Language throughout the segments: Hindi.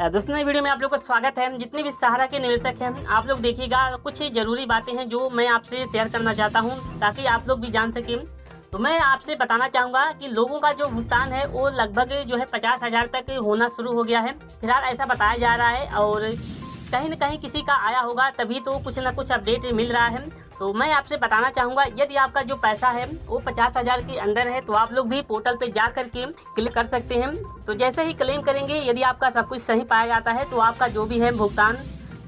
दोस्तों इस वीडियो में आप लोग का स्वागत है। जितने भी सहारा के निवेशक हैं आप लोग देखिएगा, कुछ ज़रूरी बातें हैं जो मैं आपसे शेयर करना चाहता हूं ताकि आप लोग भी जान सकें। तो मैं आपसे बताना चाहूँगा कि लोगों का जो भुगतान है वो लगभग जो है 50,000 तक होना शुरू हो गया है। फिलहाल ऐसा बताया जा रहा है और कहीं न कहीं किसी का आया होगा तभी तो कुछ ना कुछ अपडेट मिल रहा है। तो मैं आपसे बताना चाहूँगा, यदि आपका जो पैसा है वो 50,000 के अंदर है तो आप लोग भी पोर्टल पे जा कर के क्लिक कर सकते हैं। तो जैसे ही क्लेम करेंगे, यदि आपका सब कुछ सही पाया जाता है तो आपका जो भी है भुगतान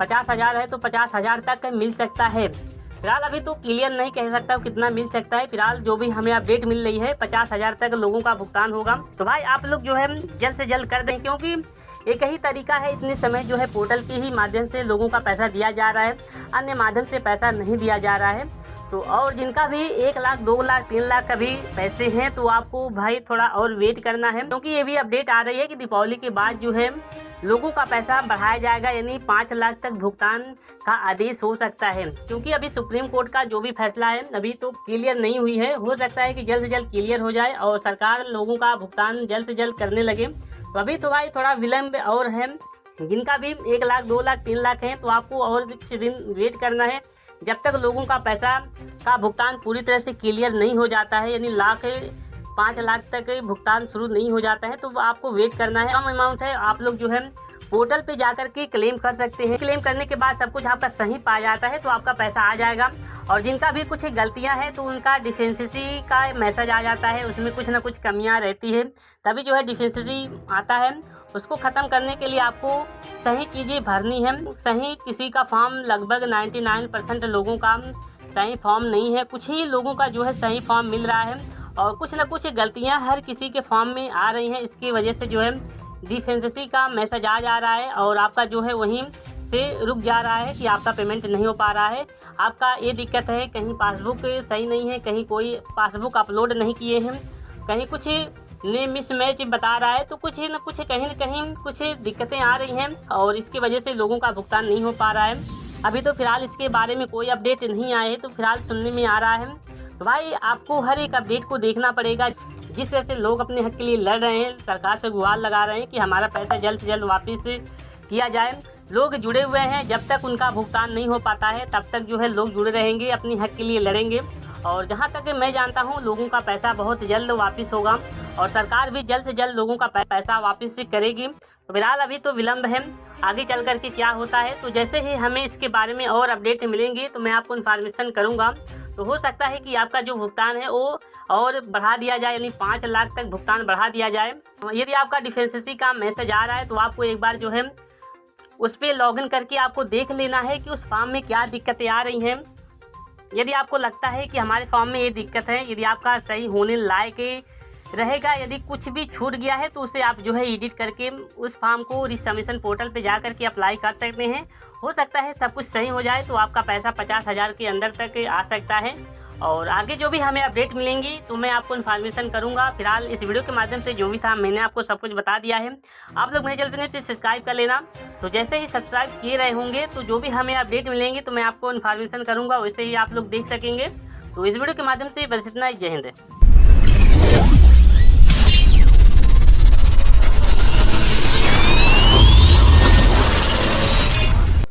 50,000 है तो 50,000 तक मिल सकता है। फिलहाल अभी तो क्लियर नहीं कह सकता कितना मिल सकता है। फिलहाल जो भी हमें अपडेट मिल रही है 50,000 तक लोगों का भुगतान होगा। तो भाई आप लोग जो है जल्द से जल्द कर दें, क्योंकि एक ही तरीका है इतने समय जो है पोर्टल के ही माध्यम से लोगों का पैसा दिया जा रहा है, अन्य माध्यम से पैसा नहीं दिया जा रहा है। तो और जिनका भी 1 लाख 2 लाख 3 लाख का भी पैसे हैं तो आपको भाई थोड़ा और वेट करना है, क्योंकि ये भी अपडेट आ रही है कि दीपावली के बाद जो है लोगों का पैसा बढ़ाया जाएगा, यानी 5 लाख तक भुगतान का आदेश हो सकता है। क्योंकि अभी सुप्रीम कोर्ट का जो भी फैसला है अभी तो क्लियर नहीं हुई है, हो सकता है कि जल्द से जल्द क्लियर हो जाए और सरकार लोगों का भुगतान जल्द से जल्द करने लगे। तो अभी तो भाई थोड़ा विलम्ब और है। जिनका भी 1 लाख 2 लाख 3 लाख है तो आपको और कुछ दिन वेट करना है, जब तक लोगों का पैसा का भुगतान पूरी तरह से क्लियर नहीं हो जाता है, यानी 5 लाख तक भुगतान शुरू नहीं हो जाता है तो आपको वेट करना है। कम अमाउंट है, आप लोग जो है पोर्टल पे जाकर के क्लेम कर सकते हैं। क्लेम करने के बाद सब कुछ आपका सही पाया जाता है तो आपका पैसा आ जाएगा। और जिनका भी कुछ गलतियां हैं तो उनका डिफिशिएंसी का मैसेज आ जाता है, उसमें कुछ ना कुछ कमियां रहती है, तभी जो है डिफिशिएंसी आता है। उसको ख़त्म करने के लिए आपको सही चीज़ें भरनी है। सही किसी का फॉर्म लगभग 99% लोगों का सही फॉर्म नहीं है, कुछ ही लोगों का जो है सही फॉर्म मिल रहा है और कुछ ना कुछ गलतियां हर किसी के फॉर्म में आ रही हैं। इसकी वजह से जो है डिफिशिएंसी का मैसेज आ जा रहा है और आपका जो है वहीं से रुक जा रहा है कि आपका पेमेंट नहीं हो पा रहा है। आपका ये दिक्कत है, कहीं पासबुक सही नहीं है, कहीं कोई पासबुक अपलोड नहीं किए हैं, कहीं कुछ ने मिसमैच बता रहा है, तो कुछ न कुछ कहीं न कहीं कुछ दिक्कतें आ रही हैं और इसकी वजह से लोगों का भुगतान नहीं हो पा रहा है। अभी तो फिलहाल इसके बारे में कोई अपडेट नहीं आए है, तो फिलहाल सुनने में आ रहा है। तो भाई आपको हर एक अपडेट को देखना पड़ेगा। जिस तरह से लोग अपने हक के लिए लड़ रहे हैं, सरकार से गुहार लगा रहे हैं कि हमारा पैसा जल्द से जल्द वापस किया जाए, लोग जुड़े हुए हैं। जब तक उनका भुगतान नहीं हो पाता है तब तक जो है लोग जुड़े रहेंगे, अपने हक के लिए लड़ेंगे। और जहां तक मैं जानता हूं लोगों का पैसा बहुत जल्द वापस होगा और सरकार भी जल्द से जल्द लोगों का पैसा वापस करेगी। तो फिलहाल अभी तो विलम्ब है, आगे चल कर के क्या होता है तो जैसे ही हमें इसके बारे में और अपडेट मिलेंगे तो मैं आपको इन्फॉर्मेशन करूँगा। तो हो सकता है कि आपका जो भुगतान है वो और बढ़ा दिया जाए, यानी 5 लाख तक भुगतान बढ़ा दिया जाए। यदि आपका डिफिशिएंसी का मैसेज आ रहा है तो आपको एक बार जो है उस पर लॉगिन करके आपको देख लेना है कि उस फॉर्म में क्या दिक्कतें आ रही हैं। यदि आपको लगता है कि हमारे फॉर्म में ये दिक्कत है, यदि आपका सही होने लायक रहेगा, यदि कुछ भी छूट गया है तो उसे आप जो है एडिट करके उस फॉर्म को रिसबमिशन पोर्टल पे जा करके अप्लाई कर सकते हैं। हो सकता है सब कुछ सही हो जाए तो आपका पैसा 50,000 के अंदर तक आ सकता है। और आगे जो भी हमें अपडेट मिलेंगी तो मैं आपको इन्फॉर्मेशन करूंगा। फिलहाल इस वीडियो के माध्यम से जो भी था मैंने आपको सब कुछ बता दिया है। आप लोग मेरे चैनल पर तो सब्सक्राइब कर लेना। तो जैसे ही सब्सक्राइब किए रहे होंगे तो जो भी हमें अपडेट मिलेंगे तो मैं आपको इन्फॉर्मेशन करूँगा, वैसे ही आप लोग देख सकेंगे। तो इस वीडियो के माध्यम से बस इतना ही। जय हिंद।